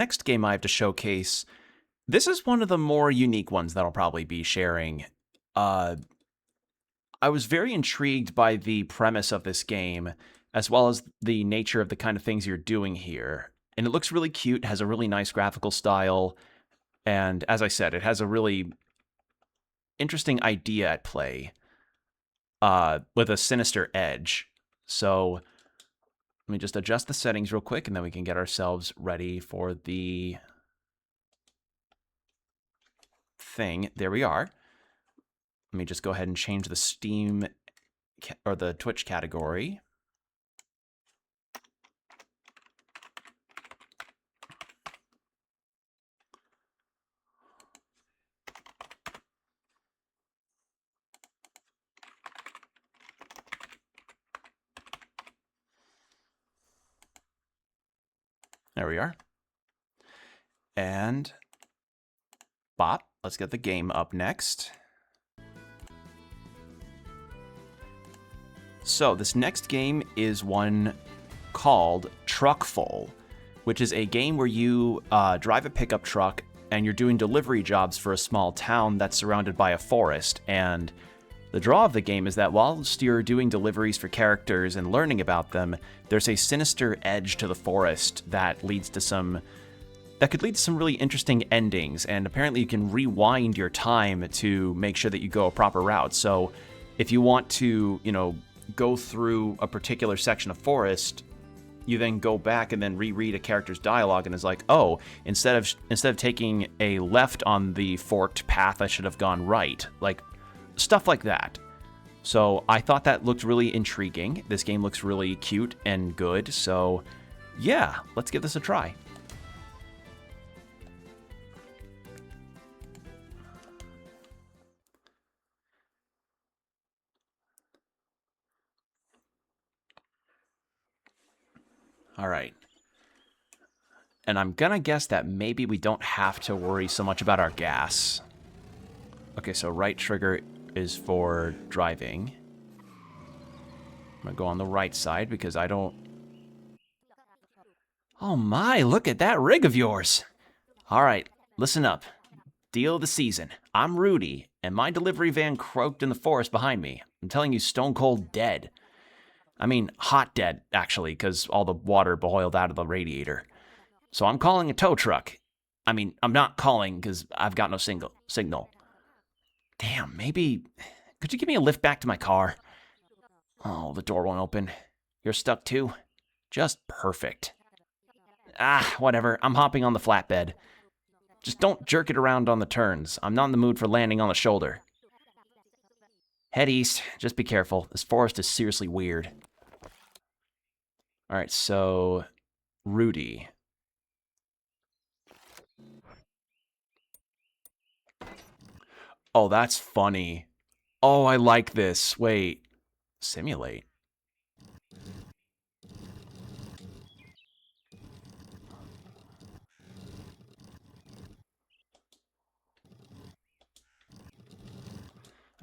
Next game I have to showcase, this is one of the more unique ones that I'll probably be sharing. I was very intrigued by the premise of this game, as well as the nature of the kind of things you're doing here. And it looks really cute, has a really nice graphical style, and as I said, it has a really interesting idea at play, with a sinister edge. So let me just adjust the settings real quick, and then we can get ourselves ready for the thing. There we are. Let me just go ahead and change the Steam or the Twitch category. There we are. And bop, let's get the game up next. So this next game is one called Truckful, which is a game where you drive a pickup truck and you're doing delivery jobs for a small town that's surrounded by a forest. And the draw of the game is that whilst you're doing deliveries for characters and learning about them, there's a sinister edge to the forest that could lead to some really interesting endings. And apparently you can rewind your time to make sure that you go a proper route. So if you want to, go through a particular section of forest, you then go back and then reread a character's dialogue, and it's like, oh, instead of taking a left on the forked path, I should have gone right. Like, stuff like that. So I thought that looked really intriguing. This game looks really cute and good. So yeah, let's give this a try. All right. And I'm gonna guess that maybe we don't have to worry so much about our gas. Okay, so right trigger is for driving. I'm gonna go on the right side because I don't... Oh my, look at that rig of yours! All right, listen up. Deal of the season. I'm Rudy, and my delivery van croaked in the forest behind me. I'm telling you, stone cold dead. I mean, hot dead, actually, because all the water boiled out of the radiator. So I'm calling a tow truck. I mean, I'm not calling because I've got no signal. Damn, maybe... Could you give me a lift back to my car? Oh, the door won't open. You're stuck too? Just perfect. Ah, whatever. I'm hopping on the flatbed. Just don't jerk it around on the turns. I'm not in the mood for landing on the shoulder. Head east. Just be careful. This forest is seriously weird. All right, so... Rudy. Oh, that's funny. Oh, I like this. Wait. Simulate.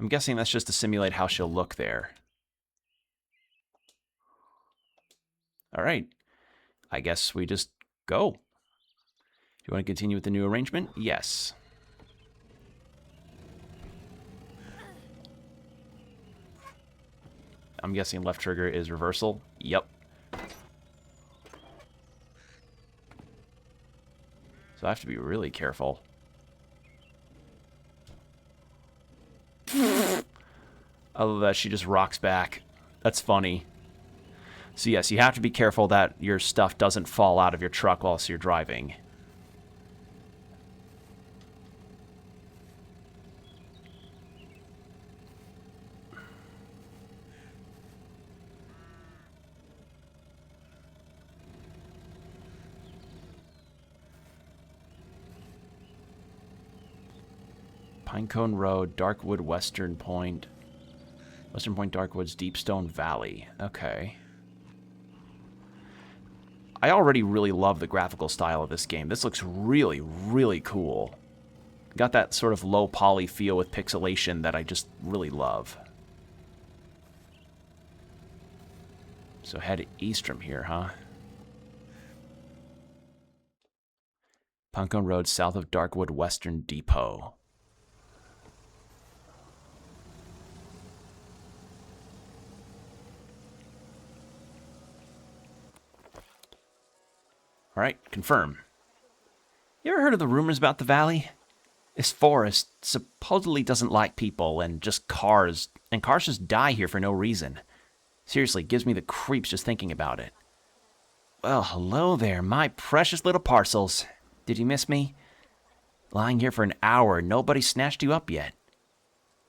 I'm guessing that's just to simulate how she'll look there. All right. I guess we just go. Do you want to continue with the new arrangement? Yes. I'm guessing left trigger is reversal. Yep. So I have to be really careful. I love that she just rocks back. That's funny. So yes, you have to be careful that your stuff doesn't fall out of your truck whilst you're driving. Pinecone Road, Darkwood, Western Point, Darkwoods, Deepstone Valley. Okay. I already really love the graphical style of this game. This looks really, really cool. Got that sort of low poly feel with pixelation that I just really love. So head east from here, huh? Puncone Road, south of Darkwood Western Depot. All right, confirm. You ever heard of the rumors about the valley? This forest supposedly doesn't like people and cars just die here for no reason. Seriously, gives me the creeps just thinking about it. Well, hello there, my precious little parcels. Did you miss me? Lying here for an hour, nobody snatched you up yet.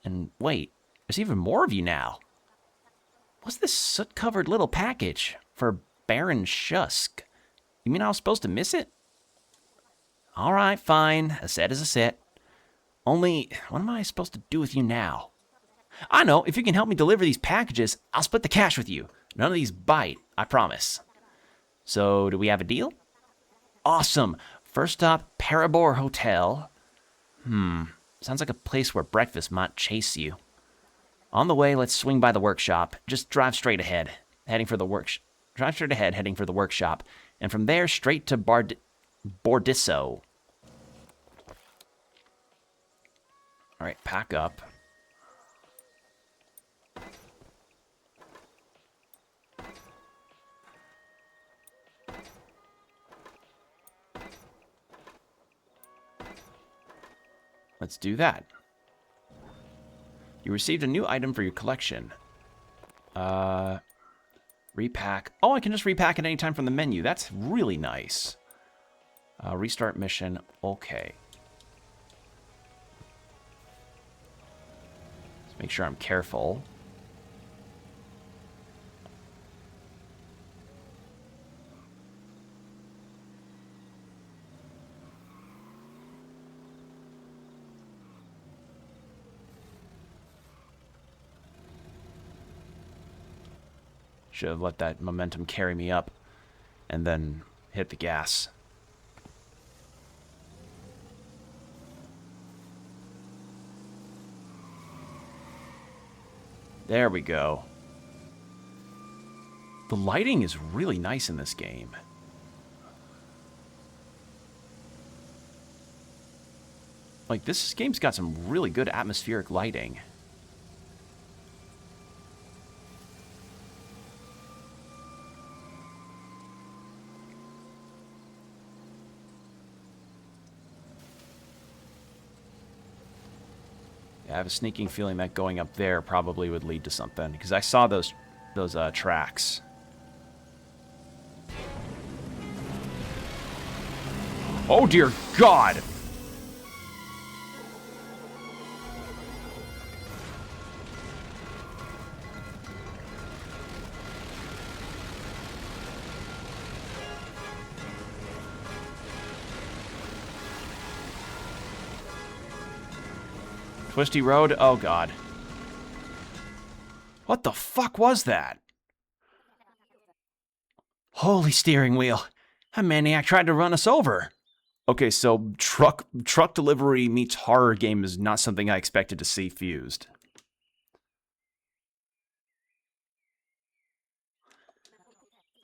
And wait, there's even more of you now. What's this soot-covered little package for Baron Shusk? You mean I was supposed to miss it? All right, fine. A set is a set. Only, what am I supposed to do with you now? I know, if you can help me deliver these packages, I'll split the cash with you. None of these bite, I promise. So, do we have a deal? Awesome. First stop, Parabor Hotel. Sounds like a place where breakfast might chase you. On the way, let's swing by the workshop. Just drive straight ahead, heading for the workshop. And from there, straight to Bordisso. All right, pack up. Let's do that. You received a new item for your collection. Repack. Oh, I can just repack at any time from the menu. That's really nice. Restart mission. Okay. Let's make sure I'm careful. Should have let that momentum carry me up and then hit the gas. There we go. The lighting is really nice in this game. Like, this game's got some really good atmospheric lighting. I have a sneaking feeling that going up there probably would lead to something, because I saw those tracks. Oh dear God! Twisty road? Oh, God. What the fuck was that? Holy steering wheel. A maniac tried to run us over. Okay, so truck delivery meets horror game is not something I expected to see fused.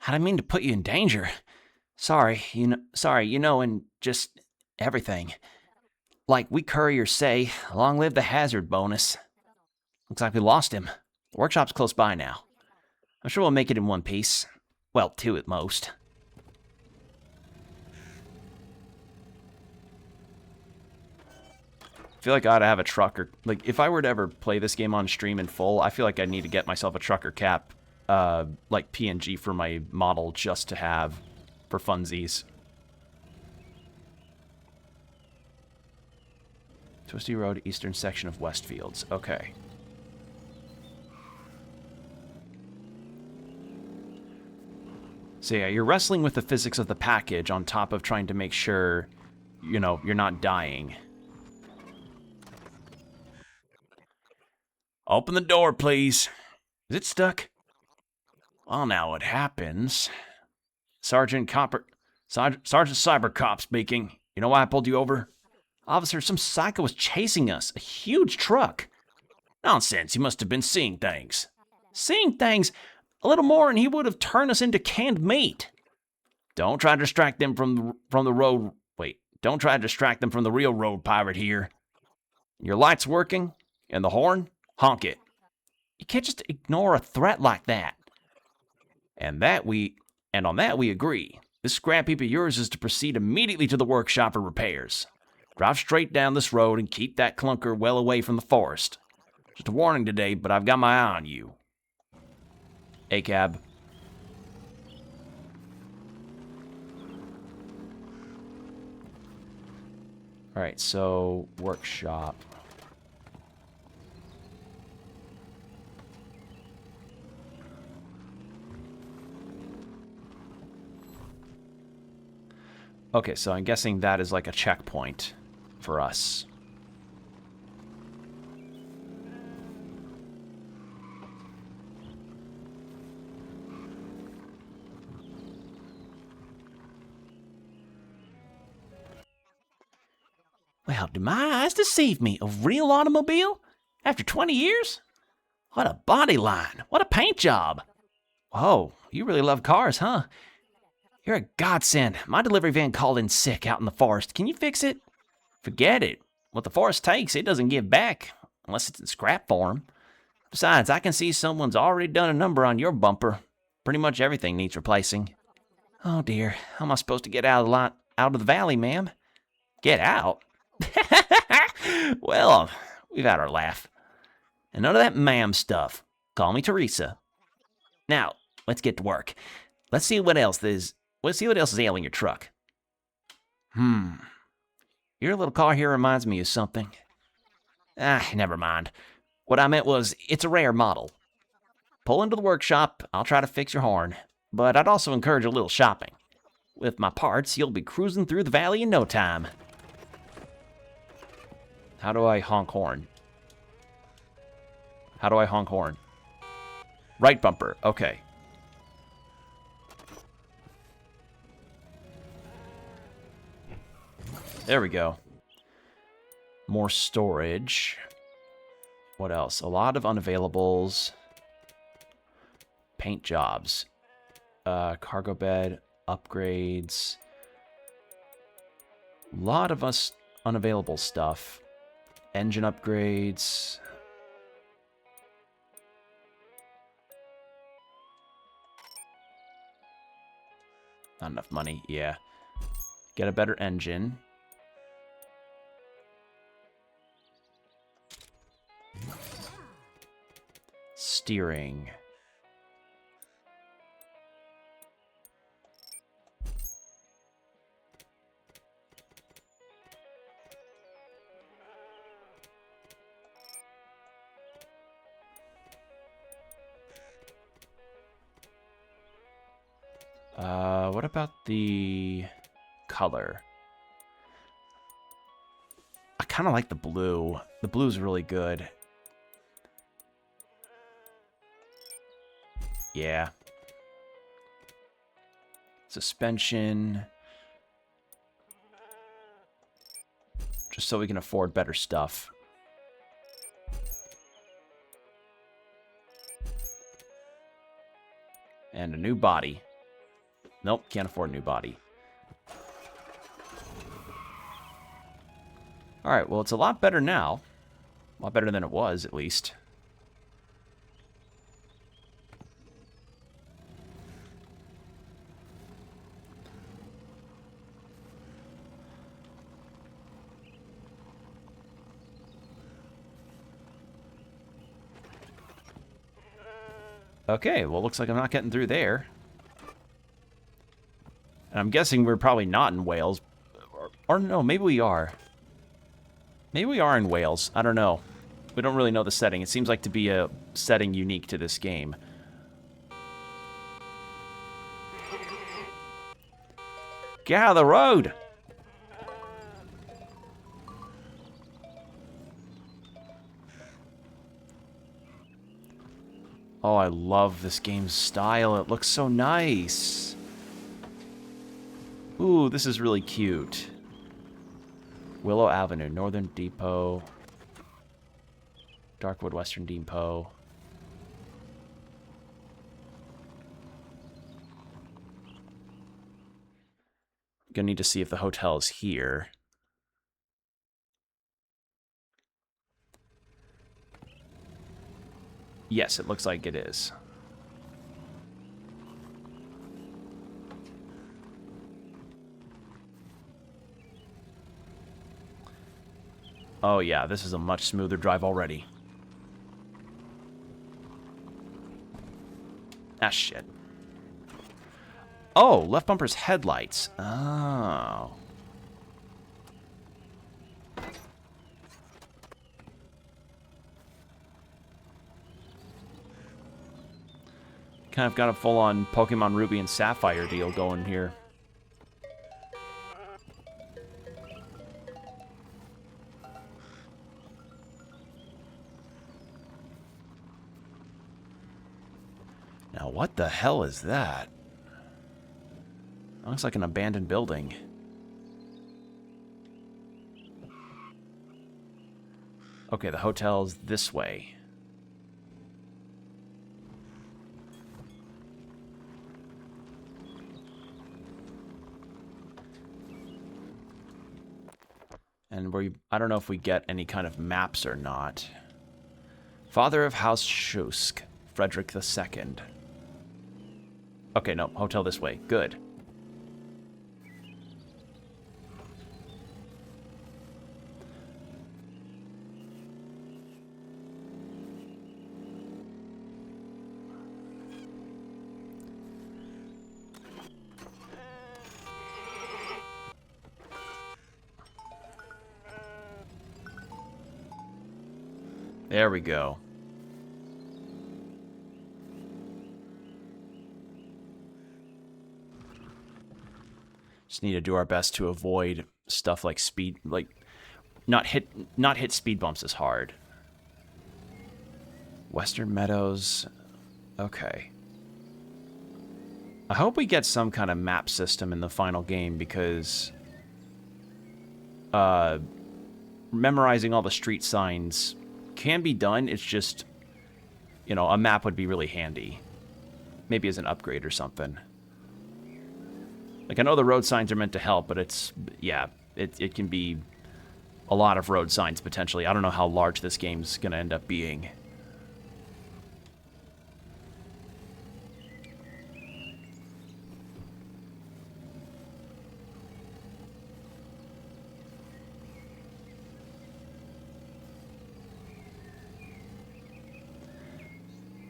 I didn't mean to put you in danger. Sorry, and just everything. Like we couriers say, long live the hazard bonus. Looks like we lost him. The workshop's close by now. I'm sure we'll make it in one piece. Well, two at most. I feel like I ought to have a trucker. Like, if I were to ever play this game on stream in full, I feel like I need to get myself a trucker cap, like PNG for my model just to have for funsies. Twisty Road, eastern section of Westfields. Okay. So yeah, you're wrestling with the physics of the package on top of trying to make sure, you know, you're not dying. Open the door, please. Is it stuck? Well, now it happens. Sergeant Cybercop speaking. You know why I pulled you over? Officer, some psycho was chasing us. A huge truck. Nonsense, he must have been seeing things. Seeing things? A little more and he would have turned us into canned meat. Don't try to distract them from the road. Wait, Don't try to distract them from the real road pirate here. Your light's working, and the horn, honk it. You can't just ignore a threat like that. And on that we agree. This scrap heap of yours is to proceed immediately to the workshop for repairs. Drive straight down this road and keep that clunker well away from the forest. Just a warning today, but I've got my eye on you. A-cab. Alright, so workshop. Okay, so I'm guessing that is like a checkpoint for us. Well, do my eyes deceive me? A real automobile? After 20 years? What a body line. What a paint job. Whoa, you really love cars, huh? You're a godsend. My delivery van called in sick out in the forest. Can you fix it? Forget it. What the forest takes, it doesn't give back, unless it's in scrap form. Besides, I can see someone's already done a number on your bumper. Pretty much everything needs replacing. Oh dear, how am I supposed to get out of the valley, ma'am? Get out? Well, we've had our laugh. And none of that ma'am stuff. Call me Teresa. Now, let's get to work. Let's see what else is ailing your truck. Your little car here reminds me of something. Never mind. What I meant was, it's a rare model. Pull into the workshop, I'll try to fix your horn. But I'd also encourage a little shopping. With my parts, you'll be cruising through the valley in no time. How do I honk horn? How do I honk horn? Right bumper, okay. There we go. More storage. What else? A lot of unavailables. Paint jobs. Cargo bed. Upgrades. A lot of unavailable stuff. Engine upgrades. Not enough money, yeah. Get a better engine. Steering. What about the color? I kind of like the blue. The blue's really good. Yeah. Suspension. Just so we can afford better stuff. And a new body. Nope, can't afford a new body. Alright, well, it's a lot better now. A lot better than it was, at least. Okay, well, looks like I'm not getting through there. And I'm guessing we're probably not in Wales. Or no, maybe we are. Maybe we are in Wales. I don't know. We don't really know the setting. It seems like to be a setting unique to this game. Get out of the road! Oh, I love this game's style. It looks so nice. Ooh, this is really cute. Willow Avenue, Northern Depot. Darkwood, Western Depot. Gonna need to see if the hotel is here. Yes, it looks like it is. Oh yeah, this is a much smoother drive already. Ah, shit. Oh, left bumper's headlights. Oh. Kind of got a full-on Pokemon Ruby and Sapphire deal going here. Now, what the hell is that? That looks like an abandoned building. Okay, the hotel's this way. And I don't know if we get any kind of maps or not. Father of House Schusk, Frederick II. Okay, no, hotel this way. Good. There we go. Just need to do our best to avoid stuff like speed, like not hit speed bumps as hard. Western Meadows. Okay. I hope we get some kind of map system in the final game because memorizing all the street signs can be done. It's just, you know, a map would be really handy. Maybe as an upgrade or something. Like, I know the road signs are meant to help, but it's, yeah, it can be a lot of road signs, potentially. I don't know how large this game's going to end up being.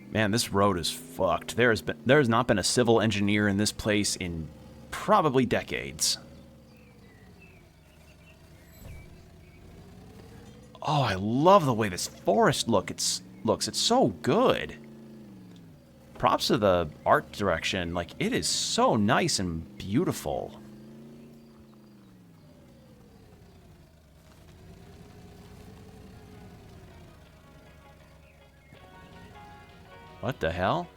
Man, this road is fucked. There has not been a civil engineer in this place in probably decades. Oh, I love the way this forest looks. It's so good. Props to the art direction. Like, it is so nice and beautiful. What the hell?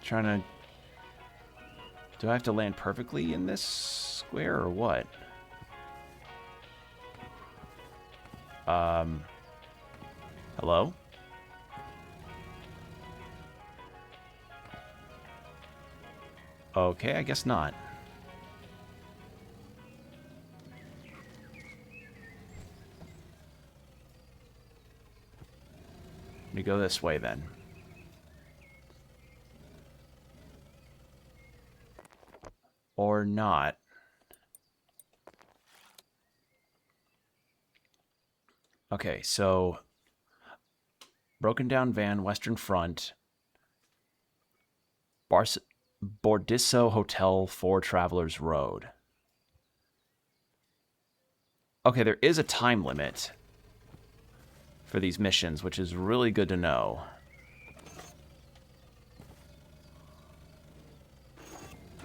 Trying to... Do I have to land perfectly in this square or what? Hello? Okay, I guess not. Let me go this way then. Or not. Okay, so broken down van, Western Front, Bordisso Hotel, 4 Travelers Road. Okay, there is a time limit for these missions, which is really good to know.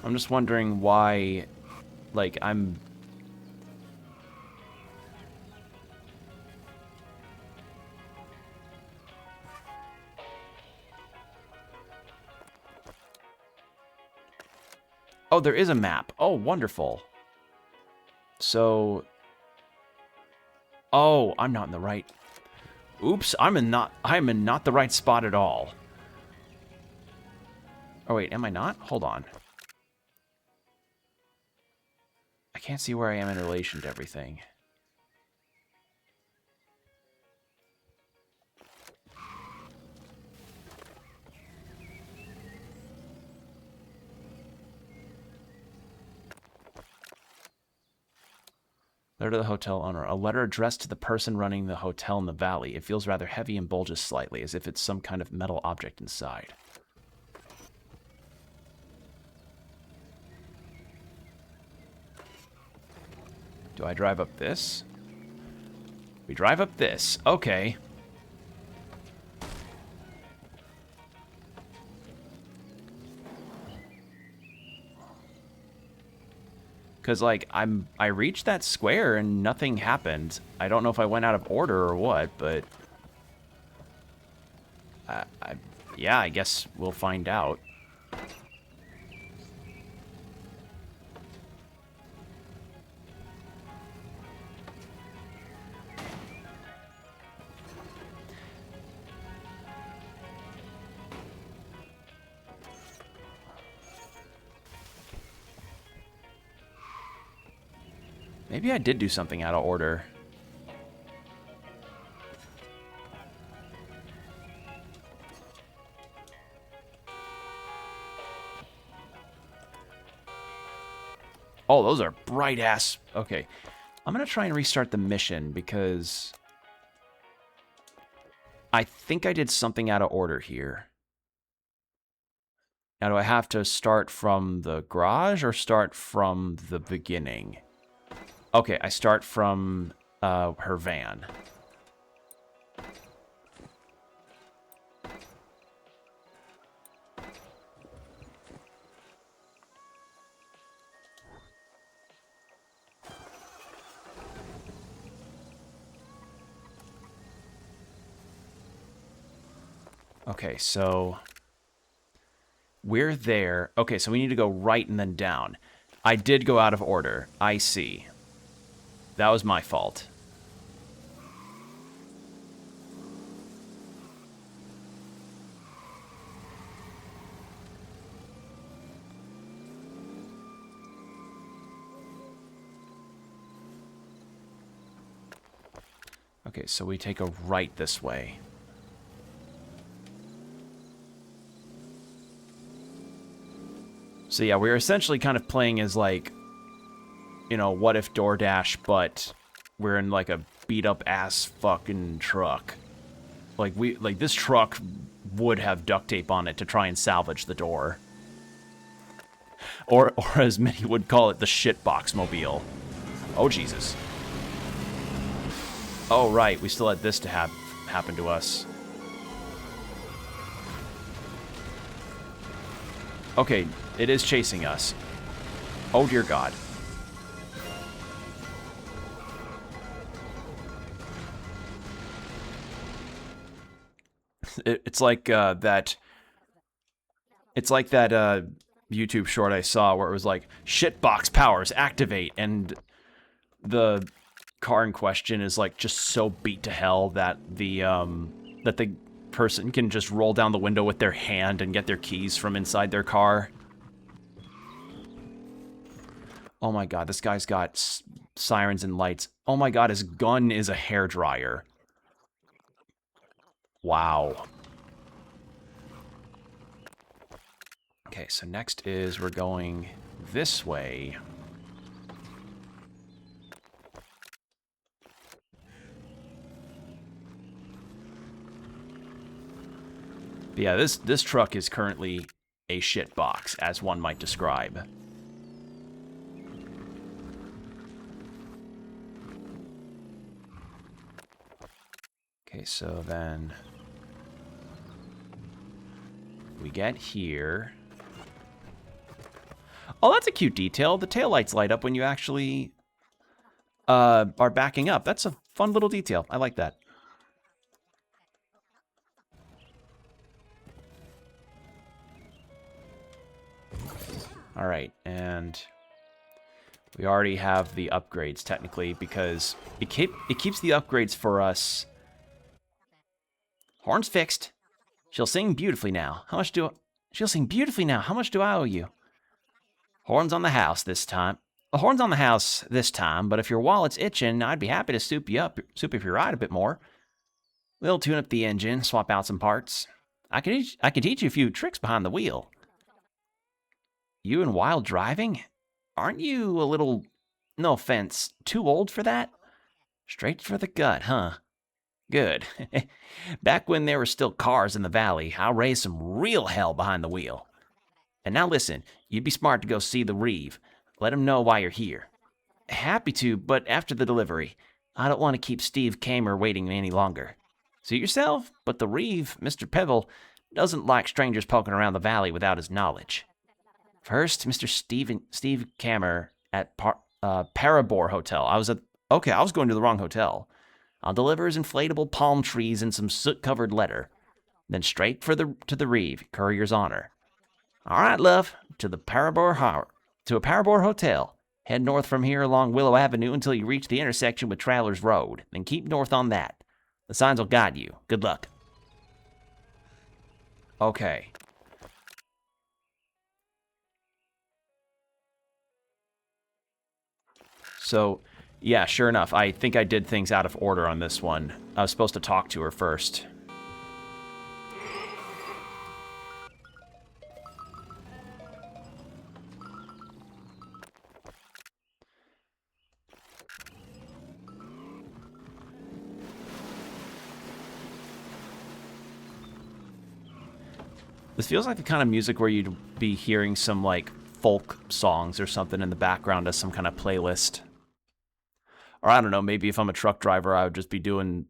I'm just wondering why, like, I'm... Oh, Oh, there is a map. Oh, wonderful. So... Oh, I'm not in the right... Oops, I'm in not the right spot at all. Oh, wait, am I not? Hold on. I can't see where I am in relation to everything. Letter to the hotel owner. A letter addressed to the person running the hotel in the valley. It feels rather heavy and bulges slightly, as if it's some kind of metal object inside. Do I drive up this? We drive up this. Okay. Because, like, I reached that square and nothing happened. I don't know if I went out of order or what, but... yeah, I guess we'll find out. Maybe I did do something out of order. Oh, those are bright ass. Okay. I'm going to try and restart the mission because I think I did something out of order here. Now, do I have to start from the garage or start from the beginning? Okay, I start from her van. Okay, so we're there. Okay, so we need to go right and then down. I did go out of order. I see. That was my fault. Okay, so we take a right this way. So yeah, we're essentially kind of playing as like, you know, what if DoorDash, but we're in like a beat up ass fucking truck. Like this truck would have duct tape on it to try and salvage the door. Or as many would call it, the shitbox mobile. Oh Jesus. Oh right, we still had this to happen to us. Okay, it is chasing us. Oh dear God. It's like that. It's like that YouTube short I saw where it was like shitbox powers activate, and the car in question is like just so beat to hell that the person can just roll down the window with their hand and get their keys from inside their car. Oh my God, this guy's got sirens and lights. Oh my God, his gun is a hairdryer. Wow. Okay, so next is we're going this way. But yeah, this truck is currently a shitbox, as one might describe. Okay, so then we get here. Oh, that's a cute detail. The taillights light up when you actually are backing up. That's a fun little detail. I like that. All right, and we already have the upgrades, technically, because it keeps the upgrades for us. Horn's fixed. She'll sing beautifully now. She'll sing beautifully now. How much do I owe you? Horns on the house this time. Horns on the house this time, but if your wallet's itching, I'd be happy to soup your ride a bit more. We'll tune up the engine, swap out some parts. I can teach you a few tricks behind the wheel. You and wild driving? Aren't you a little, no offense, too old for that? Straight for the gut, huh? Good. Back when there were still cars in the valley, I raised some real hell behind the wheel. And now listen, you'd be smart to go see the Reeve. Let him know why you're here. Happy to, but after the delivery. I don't want to keep Steve Kamer waiting any longer. Suit yourself, but the Reeve, Mr. Pebble, doesn't like strangers poking around the valley without his knowledge. First, Mr. Steve Kamer at Parabor Hotel. I was going to the wrong hotel. I'll deliver his inflatable palm trees and some soot-covered letter. Then straight to the Reeve, courier's honor. All right, love, to a Parabor Hotel. Head north from here along Willow Avenue until you reach the intersection with Travelers Road. Then keep north on that. The signs will guide you. Good luck. Okay. So, yeah, sure enough, I think I did things out of order on this one. I was supposed to talk to her first. This feels like the kind of music where you'd be hearing some, like, folk songs or something in the background as some kind of playlist. Or I don't know, maybe if I'm a truck driver, I would just be doing...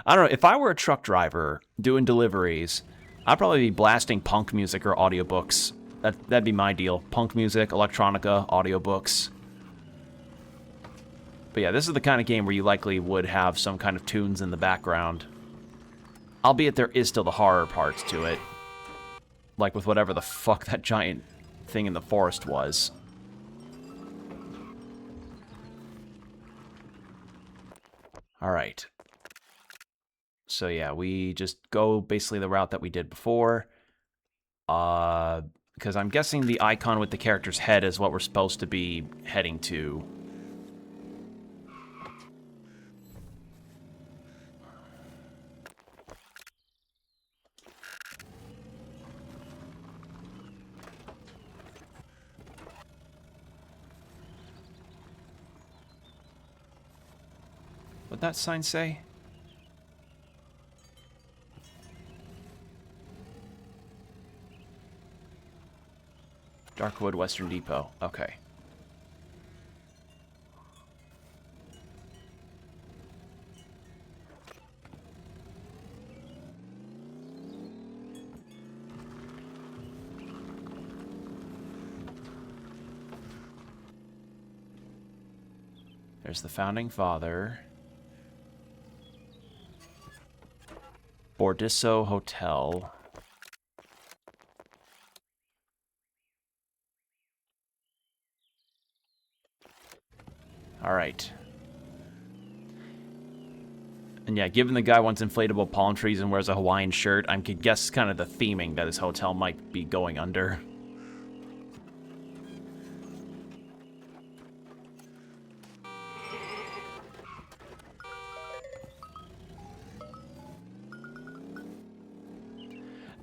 I don't know, if I were a truck driver doing deliveries, I'd probably be blasting punk music or audiobooks. That'd be my deal. Punk music, electronica, audiobooks. But yeah, this is the kind of game where you likely would have some kind of tunes in the background. Albeit there is still the horror parts to it. Like with whatever the fuck that giant thing in the forest was. Alright. So yeah, we just go basically the route that we did before. Because I'm guessing the icon with the character's head is what we're supposed to be heading to. What'd that sign say? Darkwood Western Depot. Okay. There's the Founding Father. Bordisso Hotel. All right. And yeah, given the guy wants inflatable palm trees and wears a Hawaiian shirt, I could guess kind of the theming that his hotel might be going under.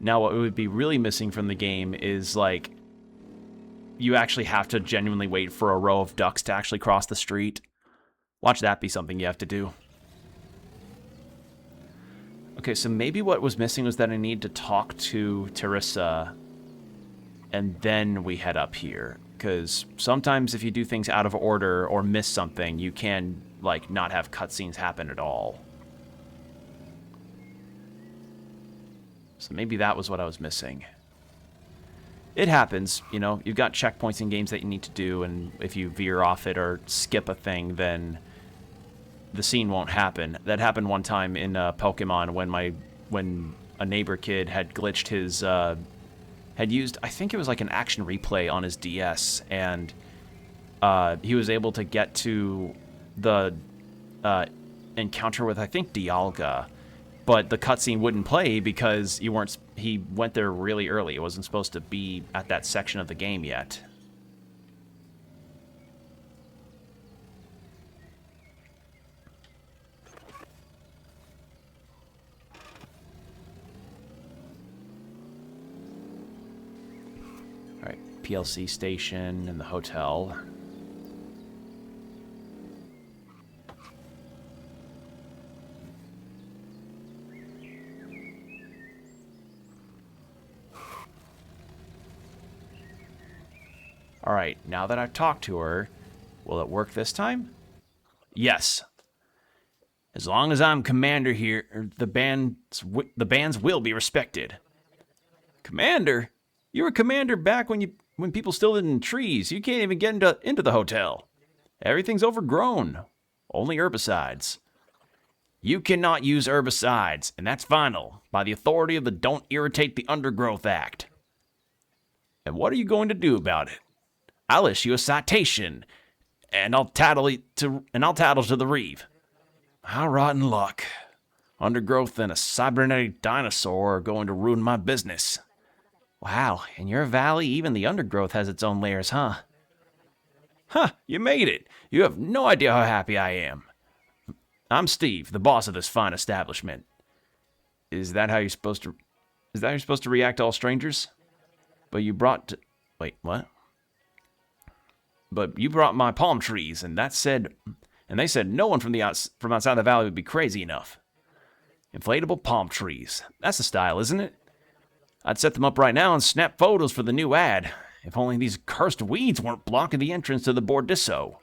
Now, what would be really missing from the game is, like, you actually have to genuinely wait for a row of ducks to actually cross the street. Watch that be something you have to do. Okay, so maybe what was missing was that I need to talk to Teresa, and then we head up here. Because sometimes if you do things out of order or miss something, you can, like, not have cutscenes happen at all. So maybe that was what I was missing. It happens, you know, you've got checkpoints in games that you need to do, and if you veer off it or skip a thing, then the scene won't happen. That happened one time in Pokemon when a neighbor kid had glitched had used, I think it was like an action replay on his DS, and he was able to get to the encounter with, I think, Dialga, but the cutscene wouldn't play because he went there really early. It wasn't supposed to be at that section of the game yet. All right, PLC station and the hotel. All right, now that I've talked to her, will it work this time? Yes. As long as I'm commander here, the bands will be respected. Commander? You were commander back when people still lived in trees. You can't even get into the hotel. Everything's overgrown. Only herbicides. You cannot use herbicides, and that's final, by the authority of the Don't Irritate the Undergrowth Act. And what are you going to do about it? I'll issue a citation, and I'll tattle to the Reeve. How rotten luck. Undergrowth and a cybernetic dinosaur are going to ruin my business. Wow, in your valley, even the undergrowth has its own layers, huh? Huh, you made it. You have no idea how happy I am. I'm Steve, the boss of this fine establishment. Is that how you're supposed to react to all strangers? But you brought... Wait, what? But you brought my palm trees, and they said no one from outside the valley would be crazy enough. Inflatable palm trees. That's the style, isn't it? I'd set them up right now and snap photos for the new ad. If only these cursed weeds weren't blocking the entrance to the Bordisso.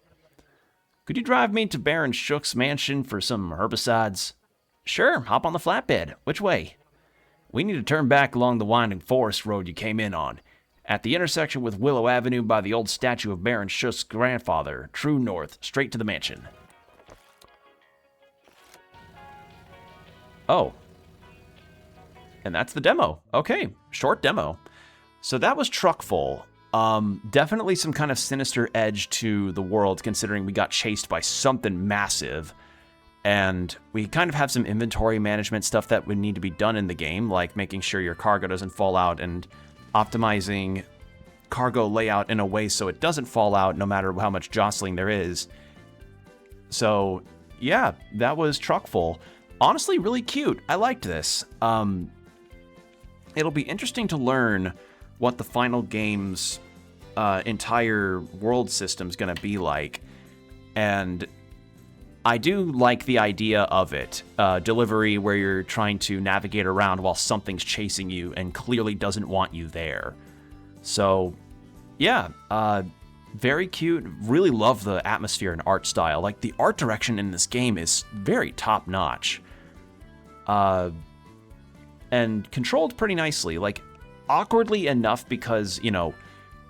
Could you drive me to Baron Shook's mansion for some herbicides? Sure, hop on the flatbed. Which way? We need to turn back along the winding forest road you came in on. At the intersection with Willow Avenue by the old statue of Baron Shook's grandfather, true north, straight to the mansion. Oh. And that's the demo. Okay, short demo. So that was Truckful. Definitely some kind of sinister edge to the world, considering we got chased by something massive. And we kind of have some inventory management stuff that would need to be done in the game, like making sure your cargo doesn't fall out and optimizing cargo layout in a way so it doesn't fall out no matter how much jostling there is. So, yeah, that was Truckful. Honestly, really cute. I liked this. It'll be interesting to learn what the final game's entire world system's going to be like. And I do like the idea of it. Delivery where you're trying to navigate around while something's chasing you and clearly doesn't want you there. So, yeah, very cute. Really love the atmosphere and art style. Like, the art direction in this game is very top-notch. And controlled pretty nicely. Like, awkwardly enough because, you know,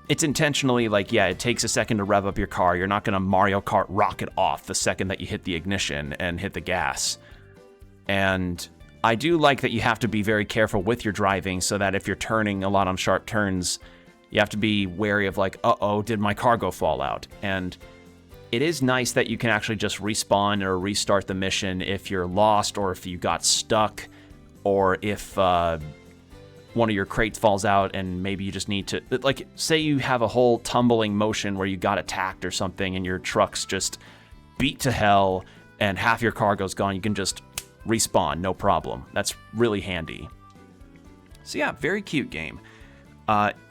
it's intentionally like, yeah, it takes a second to rev up your car. You're not going to Mario Kart rocket off the second that you hit the ignition and hit the gas. And I do like that you have to be very careful with your driving so that if you're turning a lot on sharp turns, you have to be wary of like, uh-oh, did my cargo fall out? And it is nice that you can actually just respawn or restart the mission if you're lost or if you got stuck or if one of your crates falls out and maybe you just need to, like, say you have a whole tumbling motion where you got attacked or something and your truck's just beat to hell and half your cargo's gone, you can just respawn, no problem. That's really handy. So yeah, very cute game.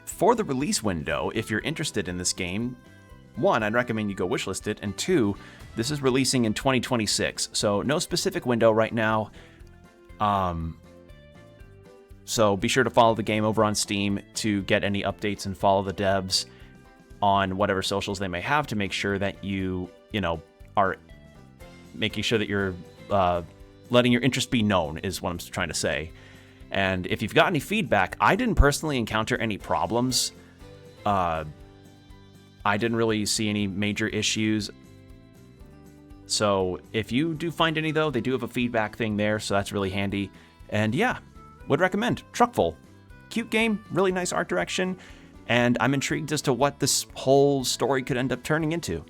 For the release window, if you're interested in this game, one, I'd recommend you go wishlist it, and two, this is releasing in 2026, so no specific window right now. So be sure to follow the game over on Steam to get any updates and follow the devs on whatever socials they may have to make sure that you know, are making sure that you're letting your interest be known is what I'm trying to say. And if you've got any feedback, I didn't personally encounter any problems. I didn't really see any major issues. So if you do find any, though, they do have a feedback thing there, so that's really handy. And yeah, would recommend Truckful. cute game, really nice art direction, and I'm intrigued as to what this whole story could end up turning into.